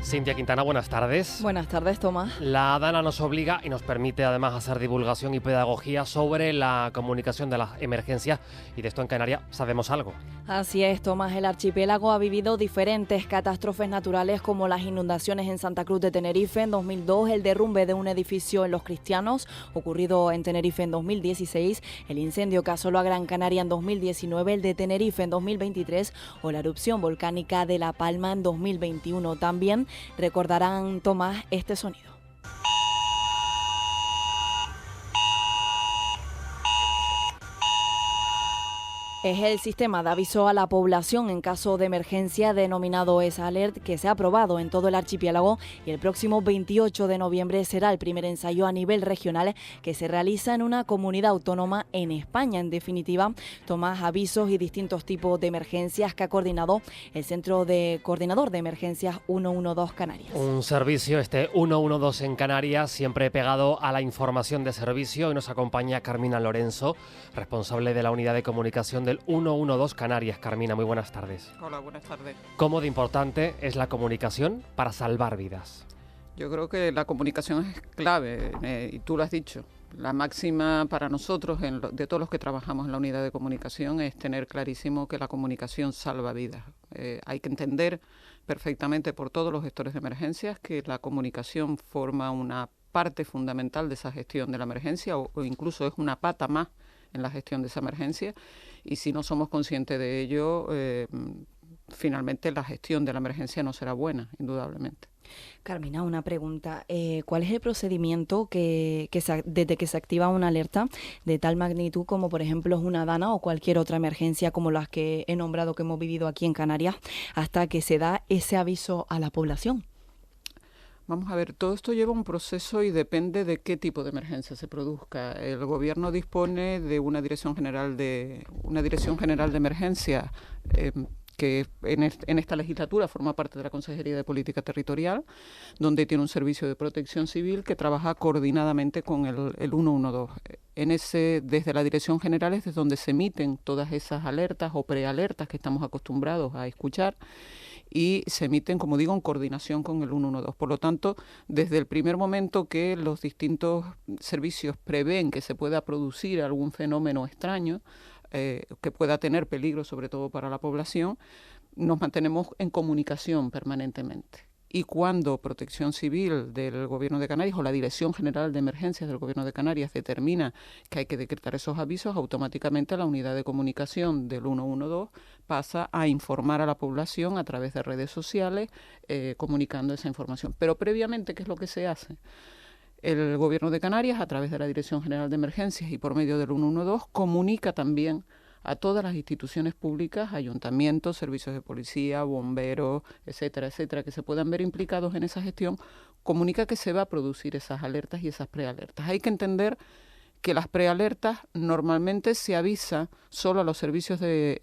Cintia Quintana, buenas tardes. Buenas tardes, Tomás. La DANA nos obliga y nos permite además hacer divulgación y pedagogía sobre la comunicación de las emergencias, y de esto en Canarias sabemos algo. Así es, Tomás. El archipiélago ha vivido diferentes catástrofes naturales, como las inundaciones en Santa Cruz de Tenerife en 2002, el derrumbe de un edificio en Los Cristianos, ocurrido en Tenerife en 2016, el incendio que asoló a Gran Canaria en 2019, el de Tenerife en 2023 o la erupción volcánica de La Palma en 2021. También recordarán, Tomás, este sonido. Es el sistema de aviso a la población en caso de emergencia denominado ESA Alert, que se ha aprobado en todo el archipiélago, y el próximo 28 de noviembre será el primer ensayo a nivel regional que se realiza en una comunidad autónoma en España. En definitiva, Tomás, avisos y distintos tipos de emergencias que ha coordinado el Centro de Coordinador de Emergencias 112 Canarias. Un servicio, este 112 en Canarias, siempre pegado a la información de servicio, y nos acompaña Carmina Lorenzo, responsable de la unidad de comunicación del 112 Canarias. Carmina, muy buenas tardes. Hola, buenas tardes. ¿Cómo de importante es la comunicación para salvar vidas? Yo creo que la comunicación es clave, y tú lo has dicho. La máxima para nosotros, de todos los que trabajamos en la unidad de comunicación, es tener clarísimo que la comunicación salva vidas. Hay que entender perfectamente por todos los gestores de emergencias que la comunicación forma una parte fundamental de esa gestión de la emergencia, o incluso es una pata más en la gestión de esa emergencia, y si no somos conscientes de ello, finalmente la gestión de la emergencia no será buena, indudablemente. Carmina, una pregunta. ¿Cuál es el procedimiento desde que se activa una alerta de tal magnitud como, por ejemplo, es una DANA o cualquier otra emergencia como las que he nombrado que hemos vivido aquí en Canarias, hasta que se da ese aviso a la población? Vamos a ver, todo esto lleva un proceso y depende de qué tipo de emergencia se produzca. El gobierno dispone de una dirección general de emergencia, que en esta legislatura forma parte de la Consejería de Política Territorial, donde tiene un servicio de protección civil que trabaja coordinadamente con el 112. Desde la Dirección General es desde donde se emiten todas esas alertas o prealertas que estamos acostumbrados a escuchar, y se emiten, como digo, en coordinación con el 112. Por lo tanto, desde el primer momento que los distintos servicios prevén que se pueda producir algún fenómeno extraño, que pueda tener peligro sobre todo para la población, nos mantenemos en comunicación permanentemente. Y cuando Protección Civil del Gobierno de Canarias o la Dirección General de Emergencias del Gobierno de Canarias determina que hay que decretar esos avisos, automáticamente la unidad de comunicación del 112 pasa a informar a la población a través de redes sociales, comunicando esa información. Pero previamente, ¿qué es lo que se hace? El Gobierno de Canarias, a través de la Dirección General de Emergencias y por medio del 112, comunica también a todas las instituciones públicas, ayuntamientos, servicios de policía, bomberos, etcétera, etcétera, que se puedan ver implicados en esa gestión, comunica que se va a producir esas alertas y esas prealertas. Hay que entender que las prealertas normalmente se avisa solo a los servicios de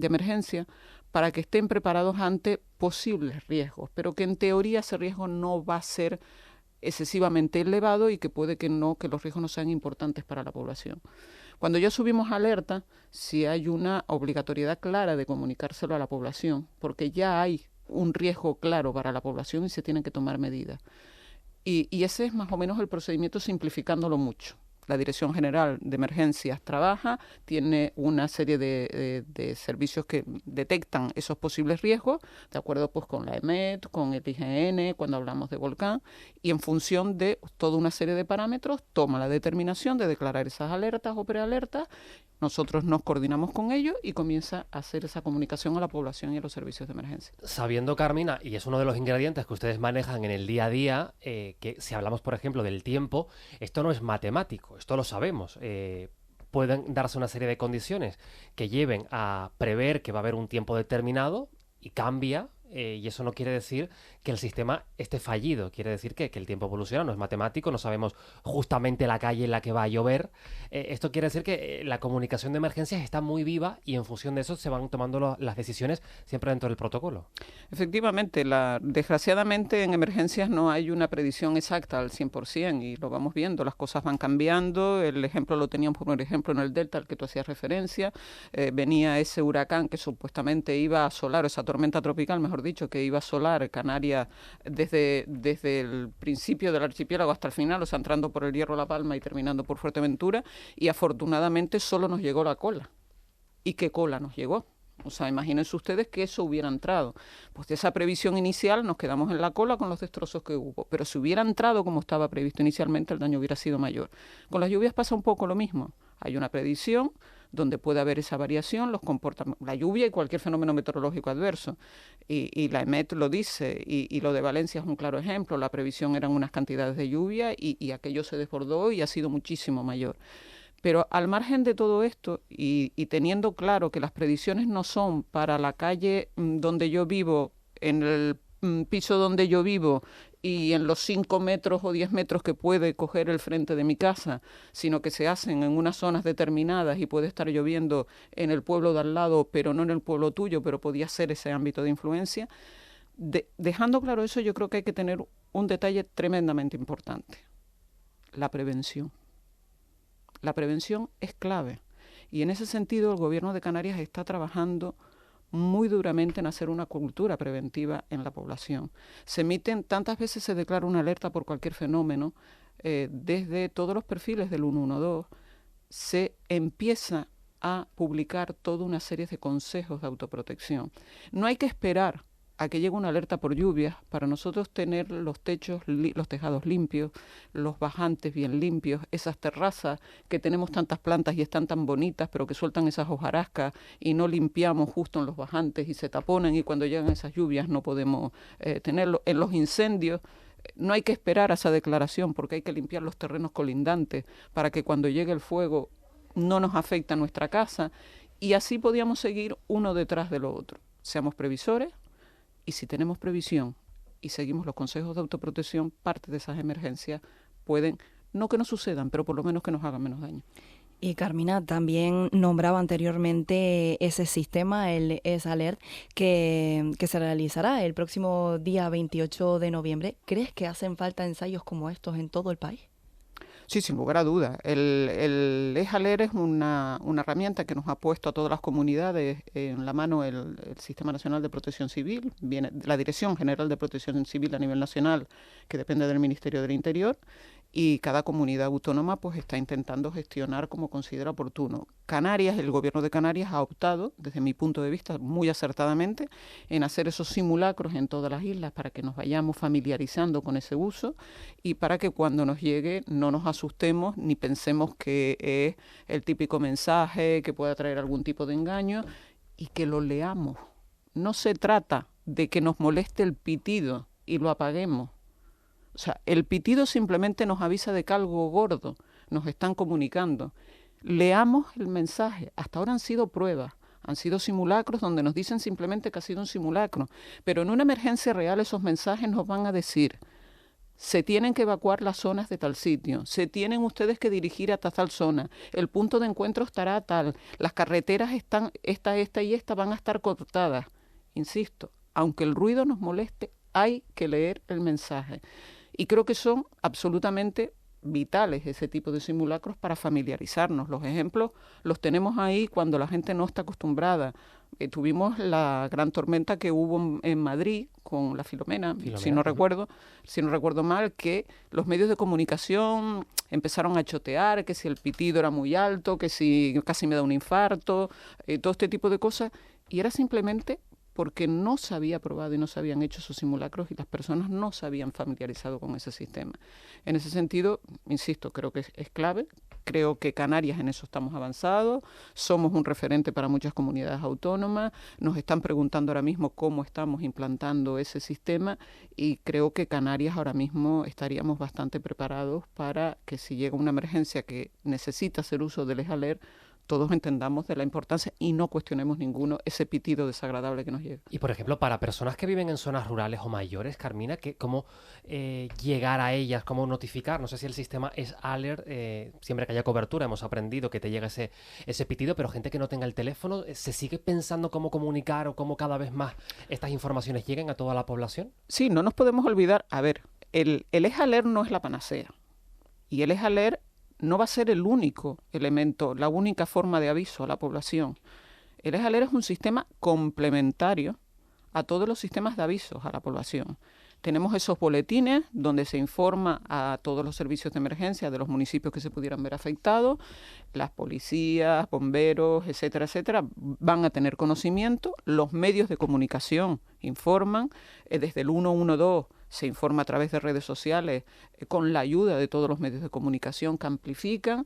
emergencia para que estén preparados ante posibles riesgos, pero que en teoría ese riesgo no va a ser excesivamente elevado y que puede que los riesgos no sean importantes para la población. Cuando ya subimos alerta, sí hay una obligatoriedad clara de comunicárselo a la población, porque ya hay un riesgo claro para la población y se tienen que tomar medidas. Y ese es más o menos el procedimiento, simplificándolo mucho. La Dirección General de Emergencias trabaja, tiene una serie de servicios que detectan esos posibles riesgos, de acuerdo pues con la EMET, con el IGN, cuando hablamos de volcán, y en función de toda una serie de parámetros toma la determinación de declarar esas alertas o prealertas. Nosotros nos coordinamos con ellos y comienza a hacer esa comunicación a la población y a los servicios de emergencia. Sabiendo, Carmina, y es uno de los ingredientes que ustedes manejan en el día a día, que si hablamos, por ejemplo, del tiempo, esto no es matemático, esto lo sabemos. Pueden darse una serie de condiciones que lleven a prever que va a haber un tiempo determinado y cambia, y eso no quiere decir que el sistema esté fallido, quiere decir que el tiempo evoluciona, no es matemático, no sabemos justamente la calle en la que va a llover. Esto quiere decir que la comunicación de emergencias está muy viva y en función de eso se van tomando las decisiones siempre dentro del protocolo. Efectivamente, desgraciadamente en emergencias no hay una predicción exacta al 100% y lo vamos viendo, las cosas van cambiando. El ejemplo lo teníamos, por ejemplo, en el Delta al que tú hacías referencia. Venía ese huracán que supuestamente iba a asolar, esa tormenta tropical, mejor mejor dicho, que iba a asolar Canarias desde el principio del archipiélago hasta el final, o sea, entrando por el Hierro, La Palma y terminando por Fuerteventura, y afortunadamente solo nos llegó la cola. ¿Y qué cola nos llegó? O sea, imagínense ustedes que eso hubiera entrado. Pues de esa previsión inicial nos quedamos en la cola con los destrozos que hubo. Pero si hubiera entrado como estaba previsto inicialmente, el daño hubiera sido mayor. Con las lluvias pasa un poco lo mismo. Hay una predicción donde puede haber esa variación, la lluvia y cualquier fenómeno meteorológico adverso. Y la EMET lo dice, y lo de Valencia es un claro ejemplo. La previsión eran unas cantidades de lluvia y aquello se desbordó y ha sido muchísimo mayor. Pero al margen de todo esto y teniendo claro que las predicciones no son para la calle donde yo vivo, en el piso donde yo vivo y en los 5 metros o 10 metros que puede coger el frente de mi casa, sino que se hacen en unas zonas determinadas y puede estar lloviendo en el pueblo de al lado, pero no en el pueblo tuyo, pero podía ser ese ámbito de influencia. Dejando claro eso, yo creo que hay que tener un detalle tremendamente importante: la prevención. La prevención es clave y en ese sentido el Gobierno de Canarias está trabajando muy duramente en hacer una cultura preventiva en la población. Tantas veces se declara una alerta por cualquier fenómeno, desde todos los perfiles del 112 se empieza a publicar toda una serie de consejos de autoprotección. No hay que esperar a que llegue una alerta por lluvias para nosotros tener los tejados limpios, los bajantes bien limpios, esas terrazas que tenemos tantas plantas y están tan bonitas, pero que sueltan esas hojarascas y no limpiamos justo en los bajantes y se taponan y cuando llegan esas lluvias no podemos tenerlo. En los incendios no hay que esperar a esa declaración porque hay que limpiar los terrenos colindantes para que cuando llegue el fuego no nos afecte a nuestra casa, y así podíamos seguir uno detrás de lo otro. Seamos previsores. Y si tenemos previsión y seguimos los consejos de autoprotección, parte de esas emergencias pueden, no que no sucedan, pero por lo menos que nos hagan menos daño. Y Carmina también nombraba anteriormente ese sistema, el ES-Alert, que se realizará el próximo día 28 de noviembre. ¿Crees que hacen falta ensayos como estos en todo el país? Sí, sin lugar a dudas. El ES-Alert es una herramienta que nos ha puesto a todas las comunidades en la mano el Sistema Nacional de Protección Civil, viene la Dirección General de Protección Civil a nivel nacional, que depende del Ministerio del Interior, y cada comunidad autónoma pues está intentando gestionar como considera oportuno. Canarias, el Gobierno de Canarias ha optado, desde mi punto de vista, muy acertadamente, en hacer esos simulacros en todas las islas para que nos vayamos familiarizando con ese uso y para que cuando nos llegue no nos asustemos ni pensemos que es el típico mensaje que pueda traer algún tipo de engaño, y que lo leamos. No se trata de que nos moleste el pitido y lo apaguemos. O sea, el pitido simplemente nos avisa de que algo gordo nos están comunicando. Leamos el mensaje. Hasta ahora han sido pruebas, han sido simulacros donde nos dicen simplemente que ha sido un simulacro. Pero en una emergencia real esos mensajes nos van a decir: se tienen que evacuar las zonas de tal sitio, se tienen ustedes que dirigir hasta tal zona, el punto de encuentro estará tal, las carreteras están, esta y esta van a estar cortadas. Insisto, aunque el ruido nos moleste, hay que leer el mensaje. Y creo que son absolutamente vitales ese tipo de simulacros para familiarizarnos. Los ejemplos los tenemos ahí cuando la gente no está acostumbrada. Tuvimos la gran tormenta que hubo en Madrid con la Filomena, si no recuerdo mal, que los medios de comunicación empezaron a chotear, que si el pitido era muy alto, que si casi me da un infarto, todo este tipo de cosas, y era simplemente porque no se había probado y no se habían hecho esos simulacros y las personas no se habían familiarizado con ese sistema. En ese sentido, insisto, creo que es clave. Creo que Canarias en eso estamos avanzados, somos un referente para muchas comunidades autónomas, nos están preguntando ahora mismo cómo estamos implantando ese sistema y creo que Canarias ahora mismo estaríamos bastante preparados para que si llega una emergencia que necesita hacer uso del ES-Alert, todos entendamos de la importancia y no cuestionemos ninguno ese pitido desagradable que nos llega. Y, por ejemplo, para personas que viven en zonas rurales o mayores, Carmina, ¿cómo llegar a ellas? ¿Cómo notificar? No sé si el sistema ES-Alert, siempre que haya cobertura, hemos aprendido que te llega ese pitido, pero gente que no tenga el teléfono, ¿se sigue pensando cómo comunicar o cómo cada vez más estas informaciones lleguen a toda la población? Sí, no nos podemos olvidar. A ver, el ES-Alert no es la panacea. Y el ES-Alert no va a ser el único elemento, la única forma de aviso a la población. El ES-Alert es un sistema complementario a todos los sistemas de avisos a la población. Tenemos esos boletines donde se informa a todos los servicios de emergencia de los municipios que se pudieran ver afectados, las policías, bomberos, etcétera, etcétera, van a tener conocimiento, los medios de comunicación informan, desde el 112 se informa a través de redes sociales con la ayuda de todos los medios de comunicación que amplifican,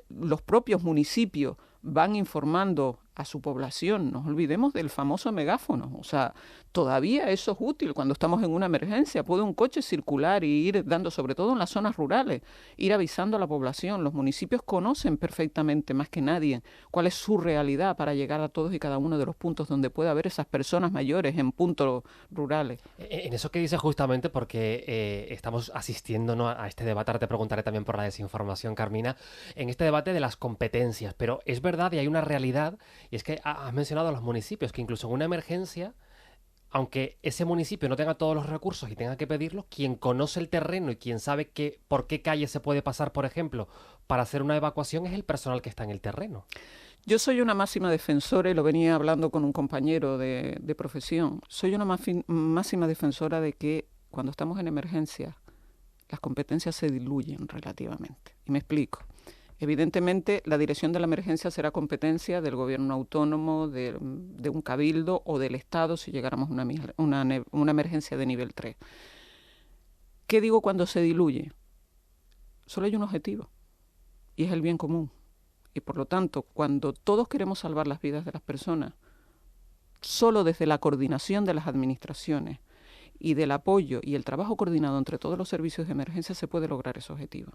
los propios municipios van informando a su población. No olvidemos del famoso megáfono. O sea, todavía eso es útil cuando estamos en una emergencia. Puede un coche circular y ir dando, sobre todo en las zonas rurales, ir avisando a la población. Los municipios conocen perfectamente, más que nadie, cuál es su realidad para llegar a todos y cada uno de los puntos donde puede haber esas personas mayores en puntos rurales. En eso que dices justamente, porque estamos asistiendo, ¿no?, a este debate, ahora te preguntaré también por la desinformación, Carmina, en este debate de las competencias, pero es verdad y hay una realidad, y es que has mencionado a los municipios, que incluso en una emergencia, aunque ese municipio no tenga todos los recursos y tenga que pedirlos, quien conoce el terreno y quien sabe por qué calle se puede pasar, por ejemplo, para hacer una evacuación, es el personal que está en el terreno. Yo soy una máxima defensora, y lo venía hablando con un compañero de profesión, soy una máxima defensora de que cuando estamos en emergencia, las competencias se diluyen relativamente. Y me explico. Evidentemente, la dirección de la emergencia será competencia del gobierno autónomo, de un cabildo o del Estado si llegáramos a una emergencia de nivel 3. ¿Qué digo cuando se diluye? Solo hay un objetivo, y es el bien común. Y por lo tanto, cuando todos queremos salvar las vidas de las personas, solo desde la coordinación de las administraciones y del apoyo y el trabajo coordinado entre todos los servicios de emergencia se puede lograr ese objetivo.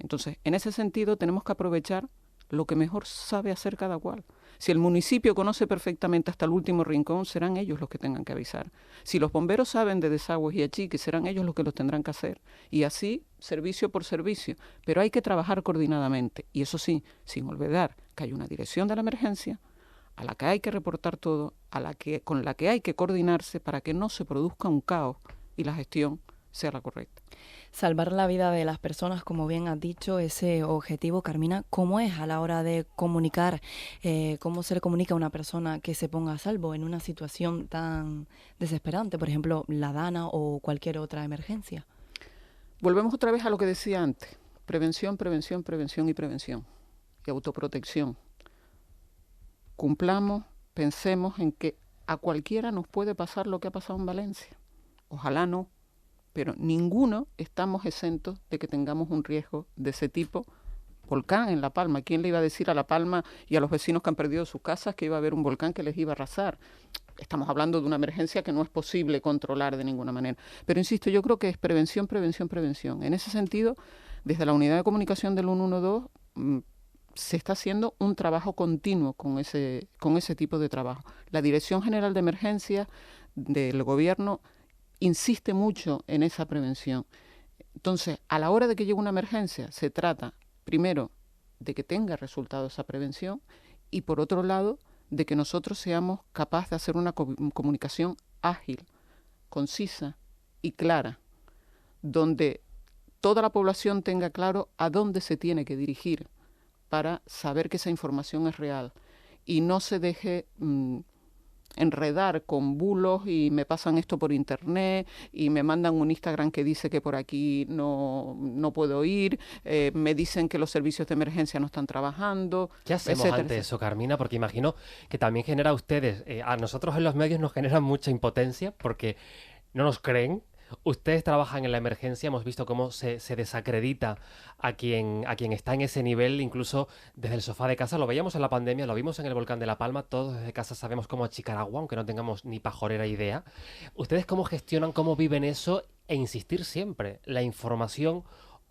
Entonces, en ese sentido, tenemos que aprovechar lo que mejor sabe hacer cada cual. Si el municipio conoce perfectamente hasta el último rincón, serán ellos los que tengan que avisar. Si los bomberos saben de desagües y achiques, serán ellos los que los tendrán que hacer. Y así, servicio por servicio. Pero hay que trabajar coordinadamente. Y eso sí, sin olvidar que hay una dirección de la emergencia a la que hay que reportar todo, con la que hay que coordinarse para que no se produzca un caos y la gestión sea la correcta. Salvar la vida de las personas, como bien has dicho, ese objetivo, Carmina, ¿cómo es a la hora de comunicar? ¿Cómo se le comunica a una persona que se ponga a salvo en una situación tan desesperante, por ejemplo, la DANA o cualquier otra emergencia? Volvemos otra vez a lo que decía antes. Prevención, prevención, prevención y prevención. Y autoprotección. Cumplamos, pensemos en que a cualquiera nos puede pasar lo que ha pasado en Valencia. Ojalá no, pero ninguno estamos exentos de que tengamos un riesgo de ese tipo. Volcán en La Palma. ¿Quién le iba a decir a La Palma y a los vecinos que han perdido sus casas que iba a haber un volcán que les iba a arrasar? Estamos hablando de una emergencia que no es posible controlar de ninguna manera. Pero insisto, yo creo que es prevención, prevención, prevención. En ese sentido, desde la unidad de comunicación del 112 se está haciendo un trabajo continuo con ese tipo de trabajo. La Dirección General de Emergencias del Gobierno insiste mucho en esa prevención. Entonces, a la hora de que llegue una emergencia, se trata, primero, de que tenga resultado esa prevención y, por otro lado, de que nosotros seamos capaces de hacer una comunicación ágil, concisa y clara, donde toda la población tenga claro a dónde se tiene que dirigir para saber que esa información es real y no se deje enredar con bulos y me pasan esto por internet y me mandan un Instagram que dice que por aquí no puedo ir, me dicen que los servicios de emergencia no están trabajando. ¿Qué hacemos ante eso, Carmina? Porque imagino que también genera a ustedes, a nosotros en los medios nos genera mucha impotencia porque no nos creen. Ustedes trabajan en la emergencia, hemos visto cómo se desacredita a quien está en ese nivel, incluso desde el sofá de casa. Lo veíamos en la pandemia, lo vimos en el volcán de La Palma, todos desde casa sabemos cómo achicar agua, aunque no tengamos ni pajorera idea. ¿Ustedes cómo gestionan, cómo viven eso e insistir siempre? La información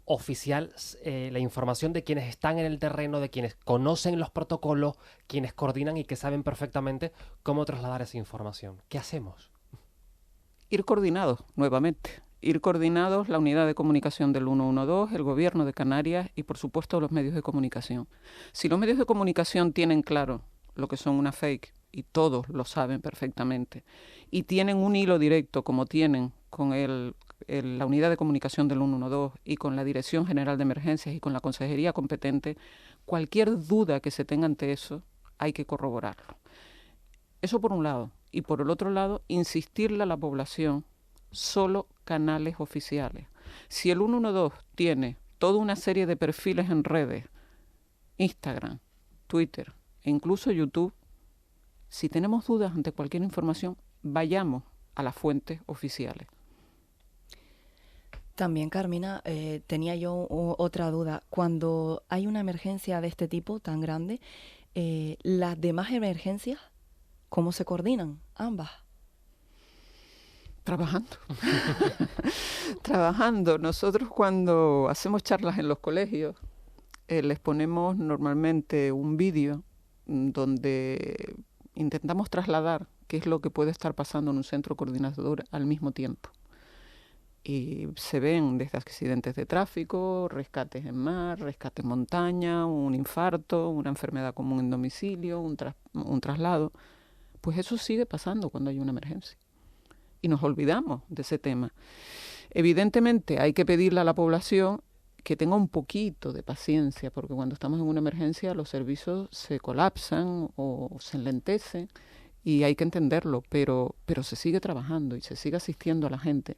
oficial, la información de quienes están en el terreno, de quienes conocen los protocolos, quienes coordinan y que saben perfectamente cómo trasladar esa información. ¿Qué hacemos? Ir coordinados, nuevamente. Ir coordinados la unidad de comunicación del 112, el gobierno de Canarias y, por supuesto, los medios de comunicación. Si los medios de comunicación tienen claro lo que son una fake, y todos lo saben perfectamente, y tienen un hilo directo, como tienen con la unidad de comunicación del 112 y con la Dirección General de Emergencias y con la Consejería competente, cualquier duda que se tenga ante eso hay que corroborarlo. Eso por un lado. y por el otro lado, insistirle a la población solo canales oficiales. Si el 112 tiene toda una serie de perfiles en redes, Instagram, Twitter e incluso YouTube, si tenemos dudas ante cualquier información, vayamos a las fuentes oficiales. También, Carmina, tenía yo otra duda. Cuando hay una emergencia de este tipo tan grande, las demás emergencias, ¿cómo se coordinan ambas? Trabajando. Trabajando. Nosotros cuando hacemos charlas en los colegios, les ponemos normalmente un vídeo donde intentamos trasladar qué es lo que puede estar pasando en un centro coordinador al mismo tiempo. Y se ven desde accidentes de tráfico, rescates en mar, rescate en montaña, un infarto, una enfermedad común en domicilio, un traslado. Pues eso sigue pasando cuando hay una emergencia. Y nos olvidamos de ese tema. Evidentemente hay que pedirle a la población que tenga un poquito de paciencia, porque cuando estamos en una emergencia los servicios se colapsan o se enlentecen y hay que entenderlo, pero se sigue trabajando y se sigue asistiendo a la gente.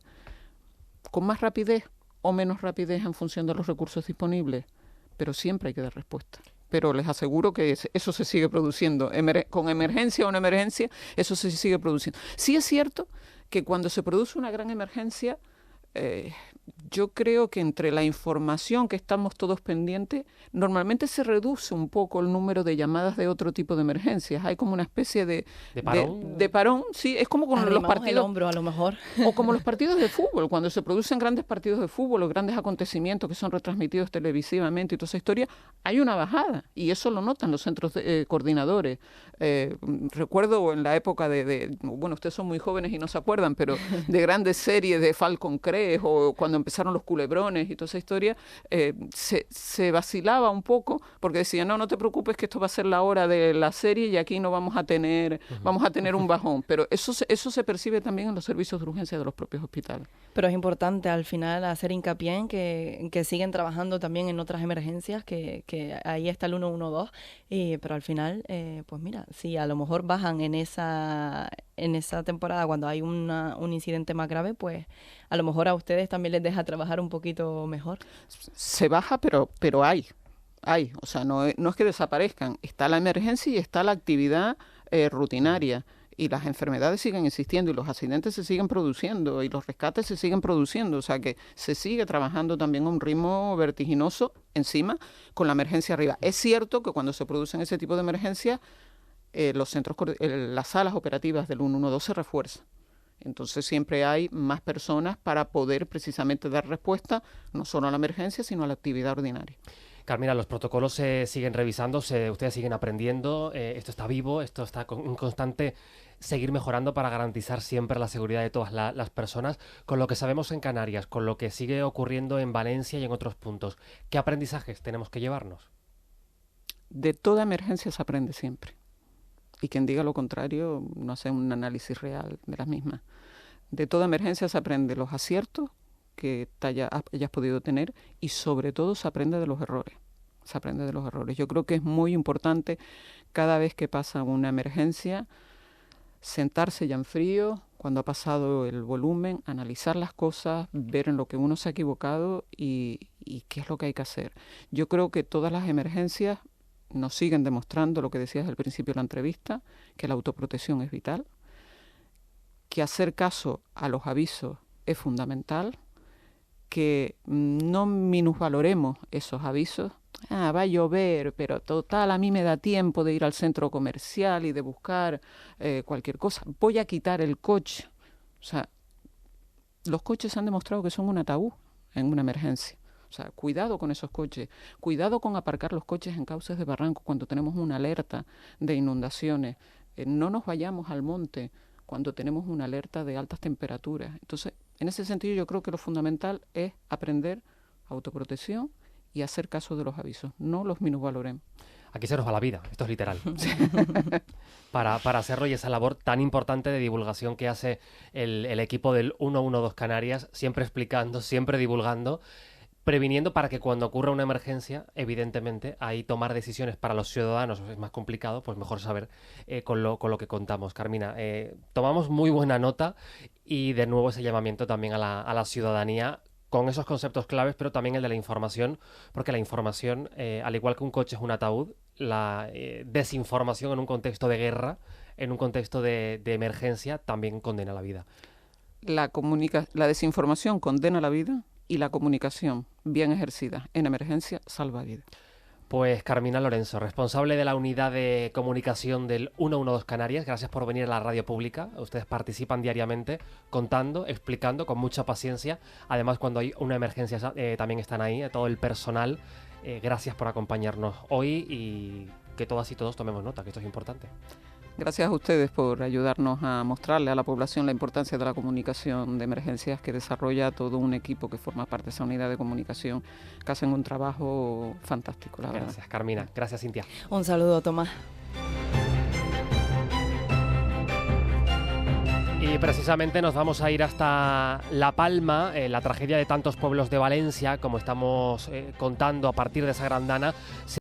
Con más rapidez o menos rapidez en función de los recursos disponibles, pero siempre hay que dar respuesta. Pero les aseguro que eso se sigue produciendo. Con emergencia o no emergencia, eso se sigue produciendo. Sí es cierto que cuando se produce una gran emergencia, yo creo que entre la información que estamos todos pendientes, normalmente se reduce un poco el número de llamadas de otro tipo de emergencias. Hay como una especie de parón. De parón, sí, es como con los partidos. El hombro, a lo mejor. O como los partidos de fútbol, cuando se producen grandes partidos de fútbol o grandes acontecimientos que son retransmitidos televisivamente y toda esa historia, hay una bajada y eso lo notan los centros coordinadores. Recuerdo en la época bueno, ustedes son muy jóvenes y no se acuerdan, pero de grandes series de Falcon Crest o cuando empezaron los culebrones y toda esa historia, se vacilaba un poco porque decían, no te preocupes que esto va a ser la hora de la serie y aquí no vamos a tener un bajón. Pero eso se percibe también en los servicios de urgencia de los propios hospitales. Pero es importante al final hacer hincapié en que siguen trabajando también en otras emergencias, que ahí está el 112, pero al final, pues mira, si a lo mejor bajan en esa temporada cuando hay un incidente más grave, pues a lo mejor a ustedes también les deja trabajar un poquito mejor. Se baja, pero hay. O sea, no es que desaparezcan. Está la emergencia y está la actividad rutinaria. Y las enfermedades siguen existiendo y los accidentes se siguen produciendo y los rescates se siguen produciendo. O sea que se sigue trabajando también a un ritmo vertiginoso encima con la emergencia arriba. Es cierto que cuando se producen ese tipo de emergencias, las salas operativas del 112 se refuerzan. Entonces siempre hay más personas para poder precisamente dar respuesta no solo a la emergencia, sino a la actividad ordinaria. Carmina, los protocolos se siguen revisando, ustedes siguen aprendiendo, esto está vivo, esto está en constante seguir mejorando para garantizar siempre la seguridad de todas las personas. Con lo que sabemos en Canarias, con lo que sigue ocurriendo en Valencia y en otros puntos, ¿qué aprendizajes tenemos que llevarnos? De toda emergencia se aprende siempre. Y quien diga lo contrario no hace un análisis real de las mismas. De toda emergencia se aprende los aciertos que hayas podido tener y sobre todo se aprende de los errores. Yo creo que es muy importante cada vez que pasa una emergencia sentarse ya en frío, cuando ha pasado el volumen, analizar las cosas, ver en lo que uno se ha equivocado y qué es lo que hay que hacer. Yo creo que todas las emergencias nos siguen demostrando lo que decías al principio de la entrevista, que la autoprotección es vital, que hacer caso a los avisos es fundamental, que no minusvaloremos esos avisos. Va a llover, pero total, a mí me da tiempo de ir al centro comercial y de buscar cualquier cosa. Voy a quitar el coche. O sea, los coches han demostrado que son un ataúd en una emergencia. O sea, cuidado con esos coches. Cuidado con aparcar los coches en cauces de barranco cuando tenemos una alerta de inundaciones. No nos vayamos al monte cuando tenemos una alerta de altas temperaturas. Entonces, en ese sentido yo creo que lo fundamental es aprender autoprotección y hacer caso de los avisos, no los minusvaloremos. Aquí se nos va la vida, esto es literal. para hacerlo y esa labor tan importante de divulgación que hace el equipo del 112 Canarias, siempre explicando, siempre divulgando, previniendo para que cuando ocurra una emergencia, evidentemente, ahí tomar decisiones para los ciudadanos es más complicado, pues mejor saber con lo que contamos. Carmina, tomamos muy buena nota y de nuevo ese llamamiento también a la ciudadanía con esos conceptos claves, pero también el de la información, porque la información, al igual que un coche es un ataúd, la desinformación en un contexto de guerra, en un contexto de emergencia, también condena la vida. La desinformación condena la vida y la comunicación bien ejercida en emergencia salva vidas. Pues Carmina Lorenzo, responsable de la unidad de comunicación del 112 Canarias, gracias por venir a la radio pública. Ustedes participan diariamente contando, explicando con mucha paciencia. Además, cuando hay una emergencia también están ahí, todo el personal. Gracias por acompañarnos hoy y que todas y todos tomemos nota, que esto es importante. Gracias a ustedes por ayudarnos a mostrarle a la población la importancia de la comunicación de emergencias que desarrolla todo un equipo que forma parte de esa unidad de comunicación, que hacen un trabajo fantástico, la verdad. Gracias, Carmina. Gracias, Cintia. Un saludo, Tomás. Y precisamente nos vamos a ir hasta La Palma, la tragedia de tantos pueblos de Valencia, como estamos contando a partir de esa gran dana.